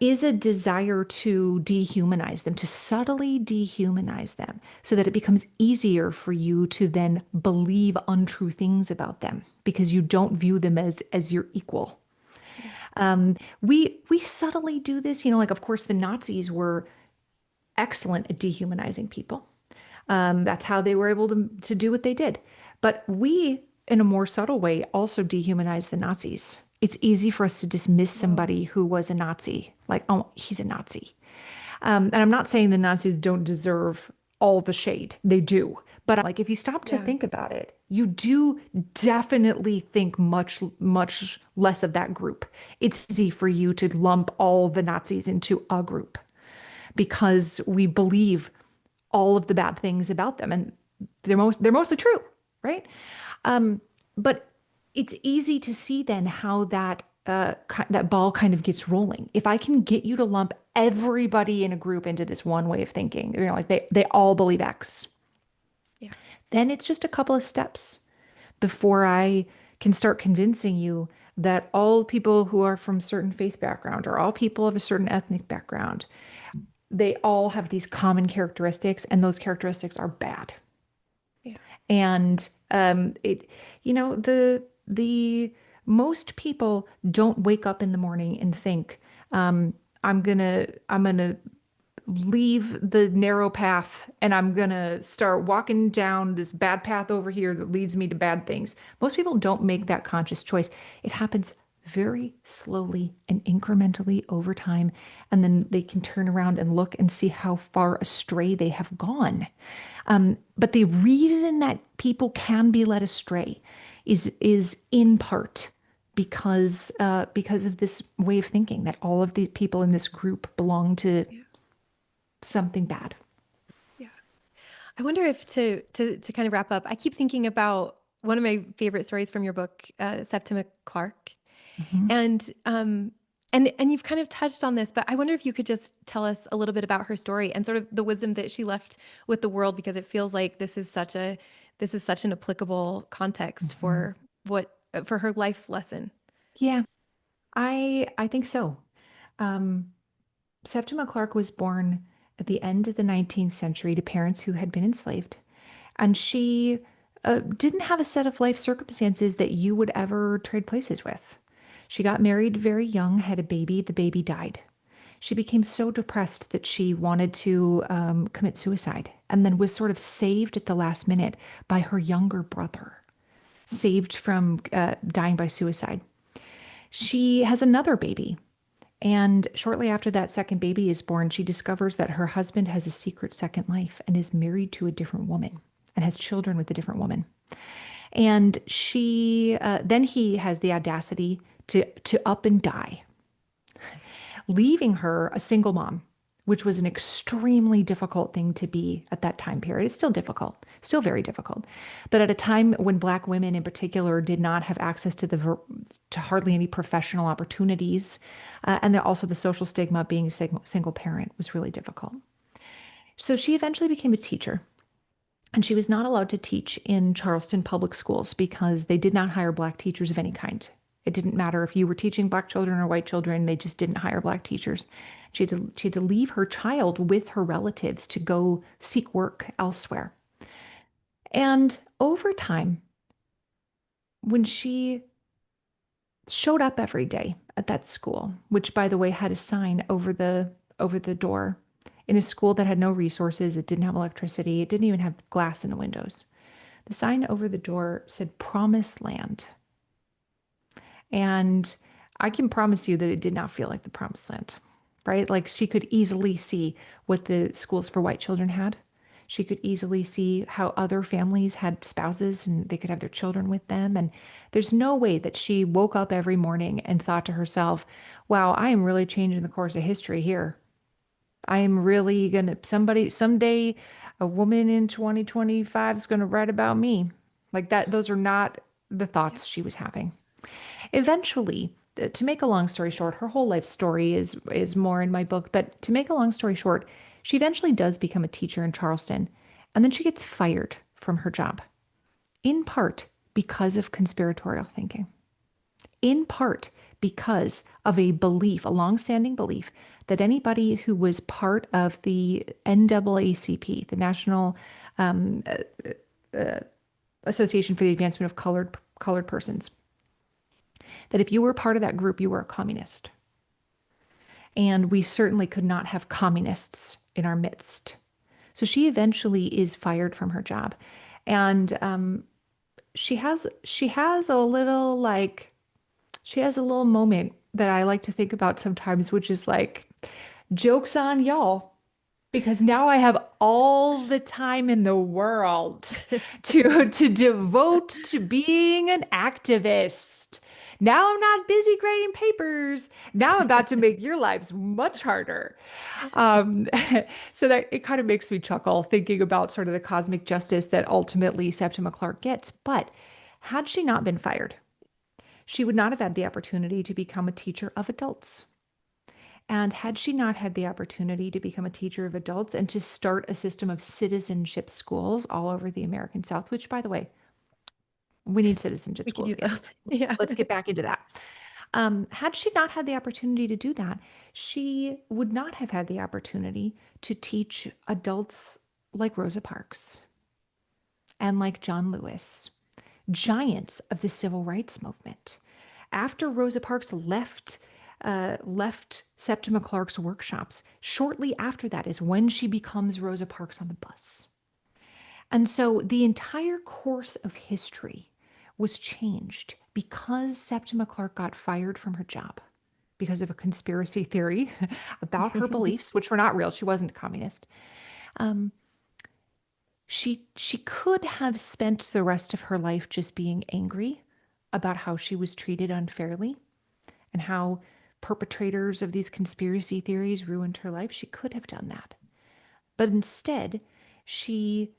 is a desire to dehumanize them, to subtly dehumanize them so that it becomes easier for you to then believe untrue things about them because you don't view them as your equal. Yeah. We subtly do this, like of course the Nazis were excellent at dehumanizing people. That's how they were able to do what they did. But we, in a more subtle way, also dehumanize the Nazis. It's easy for us to dismiss Whoa. somebody who was a Nazi, like, oh, he's a Nazi. And I'm not saying the Nazis don't deserve all the shade. They do. But like, if you stop to Yeah. think about it, you do definitely think much, much less of that group. It's easy for you to lump all the Nazis into a group because we believe all of the bad things about them, and they're mostly true, right? But it's easy to see then how that ball kind of gets rolling. If I can get you to lump everybody in a group into this one way of thinking, like they all believe X, Yeah. then it's just a couple of steps before I can start convincing you that all people who are from certain faith background or all people of a certain ethnic background, they all have these common characteristics, and those characteristics are bad. Yeah. And it, the most people don't wake up in the morning and think, I'm gonna leave the narrow path and I'm gonna start walking down this bad path over here that leads me to bad things. Most people don't make that conscious choice. It happens very slowly and incrementally over time, and then they can turn around and look and see how far astray they have gone. But the reason that people can be led astray is in part because of this way of thinking that all of the people in this group belong to Yeah. something bad. Yeah. I wonder if to kind of wrap up, I keep thinking about one of my favorite stories from your book, Septima Clark. Mhm. And you've kind of touched on this, but I wonder if you could just tell us a little bit about her story and sort of the wisdom that she left with the world, because it feels like this is such an applicable context Mhm. for her life lesson. Yeah, I think so. Um, Septima Clark was born at the end of the 19th century to parents who had been enslaved, and she didn't have a set of life circumstances that you would ever trade places with. She got married very young, had a baby. The baby died. She became so depressed that she wanted to commit suicide, and then was sort of saved at the last minute by her younger brother, saved from dying by suicide. She has another baby. And shortly after that second baby is born, she discovers that her husband has a secret second life and is married to a different woman and has children with a different woman. And then he has the audacity to up and die, leaving her a single mom, which was an extremely difficult thing to be at that time period. It's still difficult, still very difficult. But at a time when Black women in particular did not have access to hardly any professional opportunities, and then also the social stigma of being a single parent was really difficult. So she eventually became a teacher. And she was not allowed to teach in Charleston public schools because they did not hire Black teachers of any kind. It didn't matter if you were teaching Black children or white children, they just didn't hire Black teachers. She had to leave her child with her relatives to go seek work elsewhere. And over time, when she showed up every day at that school, which by the way had a sign over the door, in a school that had no resources, it didn't have electricity, it didn't even have glass in the windows. The sign over the door said Promised Land. And I can promise you that it did not feel like the Promised Land, right? Like she could easily see what the schools for white children had. She could easily see how other families had spouses and they could have their children with them. And there's no way that she woke up every morning and thought to herself, wow, I am really changing the course of history here. I am really gonna, someday, a woman in 2025 is gonna write about me. Like that, those are not the Yeah. thoughts she was having. Eventually, to make a long story short, her whole life story is more in my book, but to make a long story short, she eventually does become a teacher in Charleston, and then she gets fired from her job, in part because of conspiratorial thinking, in part because of a belief, a longstanding belief, that anybody who was part of the NAACP, the National um, Association for the Advancement of Colored Persons, that if you were part of that group, you were a communist. And we certainly could not have communists in our midst. So she eventually is fired from her job. And she has a little moment that I like to think about sometimes, which is like, joke's on y'all, because now I have all the time in the world to devote to being an activist. Now I'm not busy grading papers. Now I'm about to make your lives much harder. Um, so that it kind of makes me chuckle thinking about sort of the cosmic justice that ultimately Septima Clark gets. But had she not been fired, she would not have had the opportunity to become a teacher of adults. And had she not had the opportunity to become a teacher of adults and to start a system of citizenship schools all over the American South, which, by the way, We need citizenship We could schools use again. those. Yeah. Let's get back into that. Had she not had the opportunity to do that, she would not have had the opportunity to teach adults like Rosa Parks and like John Lewis, giants of the civil rights movement. After Rosa Parks left Septima Clark's workshops, shortly after that is when she becomes Rosa Parks on the bus. And so the entire course of history was changed because Septima Clark got fired from her job because of a conspiracy theory about her beliefs, which were not real. She wasn't a communist. Um, she could have spent the rest of her life just being angry about how she was treated unfairly and how perpetrators of these conspiracy theories ruined her life. She could have done that. But instead, she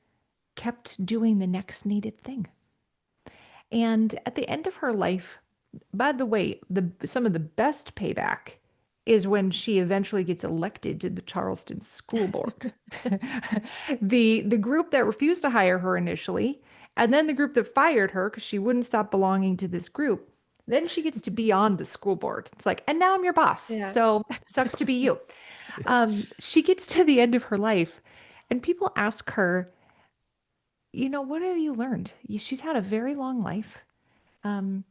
kept doing the next needed thing. And at the end of her life, by the way, some of the best payback is when she eventually gets elected to the Charleston School Board. The group that refused to hire her initially, and then the group that fired her because she wouldn't stop belonging to this group. Then she gets to be on the school board. It's like, and now I'm your boss. Yeah. So sucks to be you. She gets to the end of her life, and people ask her, what have you learned? She's had a very long life. Um,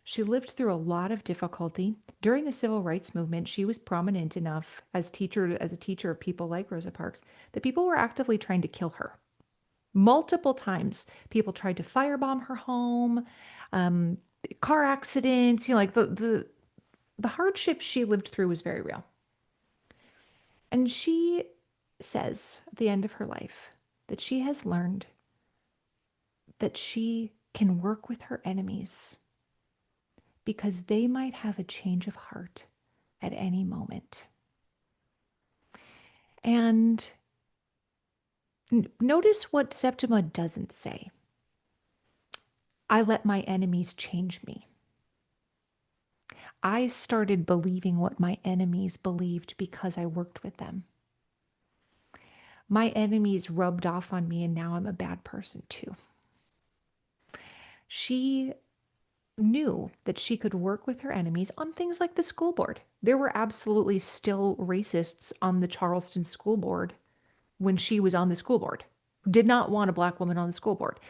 she lived through a lot of difficulty. During the civil rights movement, she was prominent enough as a teacher of people like Rosa Parks that people were actively trying to kill her. Multiple times, people tried to firebomb her home, um, car accidents, like the hardship she lived through was very real. And she says at the end of her life that she has learned that she can work with her enemies because they might have a change of heart at any moment. And notice what Septima doesn't say. I let my enemies change me. I started believing what my enemies believed because I worked with them. My enemies rubbed off on me, and now I'm a bad person too. She knew that she could work with her enemies on things like the school board. There were absolutely still racists on the Charleston school board when she was on the school board, did not want a Black woman on the school board.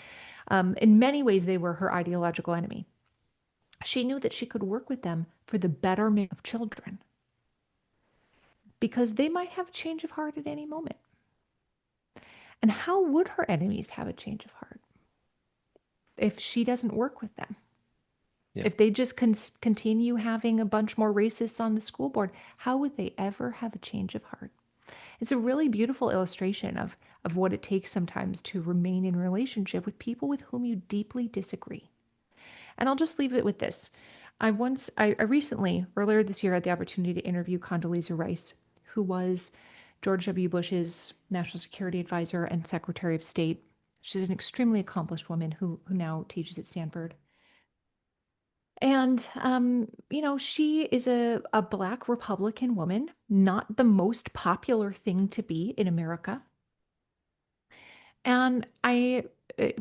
In many ways, they were her ideological enemy. She knew that she could work with them for the betterment of children because they might have a change of heart at any moment. And how would her enemies have a change of heart if she doesn't work with them? Yeah. If they just continue having a bunch more racists on the school board, how would they ever have a change of heart? It's a really beautiful illustration of what it takes sometimes to remain in relationship with people with whom you deeply disagree. And I'll just leave it with this. I recently, earlier this year, had the opportunity to interview Condoleezza Rice, who was George W. Bush's national security advisor and secretary of state. She's an extremely accomplished woman who now teaches at Stanford. And, she is a Black Republican woman, not the most popular thing to be in America. And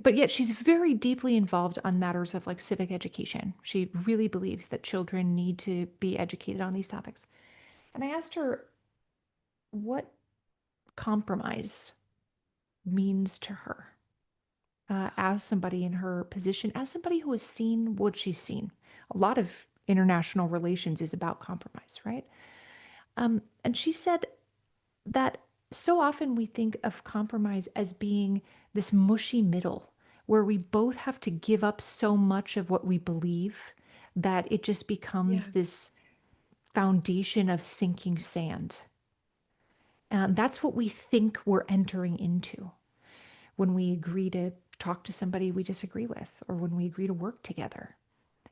but yet she's very deeply involved on matters of like civic education. She really believes that children need to be educated on these topics. And I asked her what compromise means to her as somebody in her position, as somebody who has seen what she's seen. A lot of international relations is about compromise, right? And she said that so often we think of compromise as being this mushy middle where we both have to give up so much of what we believe that it just becomes this foundation of sinking sand. And that's what we think we're entering into when we agree to talk to somebody we disagree with or when we agree to work together.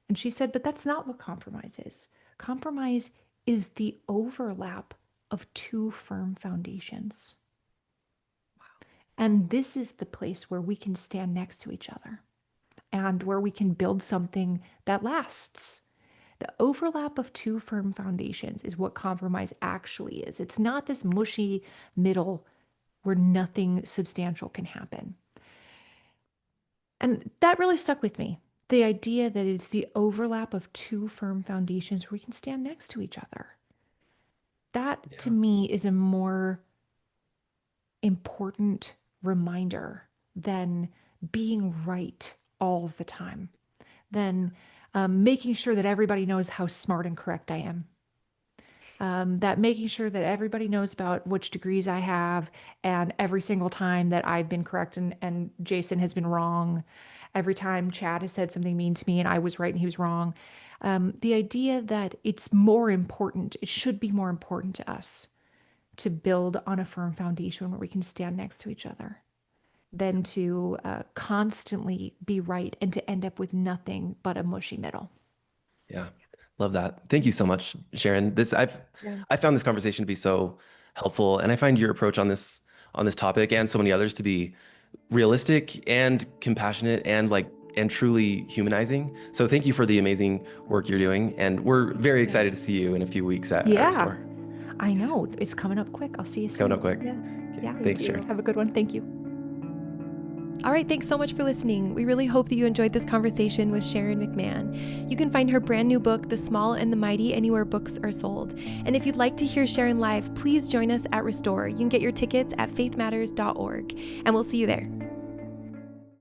And she said, but that's not what compromise is. Compromise is the overlap of two firm foundations. And this is the place where we can stand next to each other and where we can build something that lasts. The overlap of two firm foundations is what compromise actually is. It's not this mushy middle where nothing substantial can happen. And that really stuck with me The idea that it's the overlap of two firm foundations where we can stand next to each other. That to me is a more important reminder than being right all the time, than making sure that everybody knows how smart and correct I am. That making sure that everybody knows about which degrees I have, and every single time that I've been correct and Jason has been wrong, every time Chad has said something mean to me and I was right and he was wrong. The idea that it's more important, it should be more important to us to build on a firm foundation where we can stand next to each other than to constantly be right and to end up with nothing but a mushy middle. Yeah. Love that. Thank you so much, Sharon. I found this conversation to be so helpful, and I find your approach on this topic and so many others to be realistic and compassionate and truly humanizing. So thank you for the amazing work you're doing, and we're very excited to see you in a few weeks at our store. I know. It's coming up quick. I'll see you soon. Coming up quick. Yeah. Okay. Yeah. Thanks, Sharon. Have a good one. Thank you. All right, thanks so much for listening. We really hope that you enjoyed this conversation with Sharon McMahon. You can find her brand new book, The Small and the Mighty, anywhere books are sold. And if you'd like to hear Sharon live, please join us at Restore. You can get your tickets at faithmatters.org, and we'll see you there.